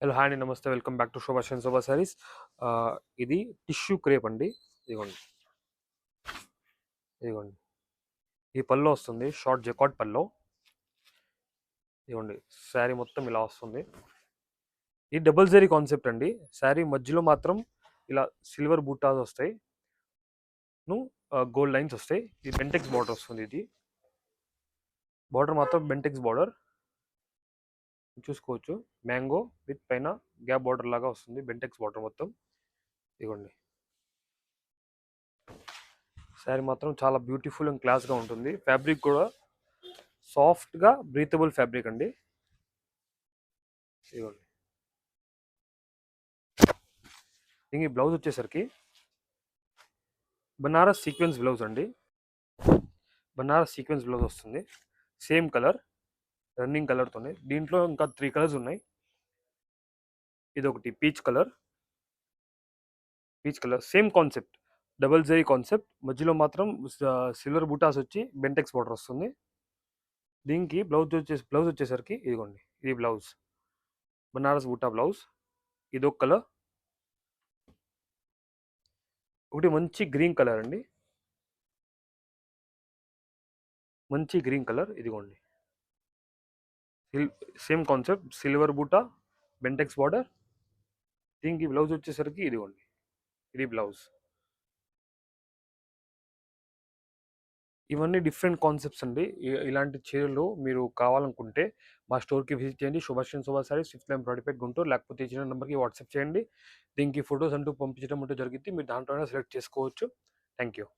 Hello hi అండి నమస్తే welcome back to Shobha and Shobha sarees. ఇది టిష్యూ క్రేప్ అండి. ఇదిగోండి ఇదిగోండి ఈ పల్లో వస్తుంది, షార్ట్ జెకాట్ పల్లో. ఇదిగోండి శారీ మొత్తం ఇలా వస్తుంది. ఇది డబుల్ జరీ కాన్సెప్ట్ అండి. శారీ మధ్యలో మాత్రం ఇలా సిల్వర్ బూటాస్ వస్తాయి, గోల్డ్ లైన్స్ వస్తాయి. ఇది బెంటెక్స్ బార్డర్ వస్తుంది. ఇది బార్డర్ మాత్రం బెంటెక్స్ బార్డర్ చూసుకోవచ్చు. మ్యాంగో విత్ పైన గ్యాప్ బార్డర్ లాగా వస్తుంది, బెంటెక్స్ బార్డర్ మొత్తం. ఇదిగోండి శారీ మాత్రం చాలా బ్యూటిఫుల్ అండ్ క్లాస్గా ఉంటుంది. ఫ్యాబ్రిక్ కూడా సాఫ్ట్గా బ్రీతబుల్ ఫ్యాబ్రిక్ అండి. ఇదిగోండి దీనికి బ్లౌజ్ వచ్చేసరికి బనారస్ సీక్వెన్స్ బ్లౌజ్ అండి. బనారస్ సీక్వెన్స్ బ్లౌజ్ వస్తుంది, సేమ్ కలర్, రన్నింగ్ కలర్తోనే. దీంట్లో ఇంకా 3 కలర్స్ ఉన్నాయి. ఇది ఒకటి peach colour, same concept, double zari concept. మధ్యలో మాత్రం సిల్వర్ బూటాస్ వచ్చి బెంటెక్స్ బార్డర్ వస్తుంది. దీనికి బ్లౌజ్ వచ్చేసరికి ఇదిగోండి, ఇది బ్లౌజ్, బనారస్ బూటా బ్లౌజ్. ఇది ఒక కలర్. ఒకటి మంచి గ్రీన్ కలర్ అండి, మంచి గ్రీన్ కలర్. ఇదిగోండి సేమ్ కాన్సెప్ట్, సిల్వర్ బూటా, బెంటెక్స్ బార్డర్. దీనికి బ్లౌజ్ వచ్చేసరికి ఇదిగోండి, ఇది బ్లౌజ్. ఇవన్నీ డిఫరెంట్ కాన్సెప్ట్స్ అండి. ఇలాంటి చీరలు మీరు కావాలనుకుంటే మా స్టోర్కి విజిట్ చేయండి. Subhash and Shobha saris, 5th line Brodipet, Guntur. లేకపోతే ఇచ్చిన నెంబర్కి వాట్సాప్ చేయండి. దీనికి ఫొటోస్ అంటూ పంపించడం అంటూ జరిగింది. మీరు దాంట్లోనే సెలెక్ట్ చేసుకోవచ్చు. Thank you.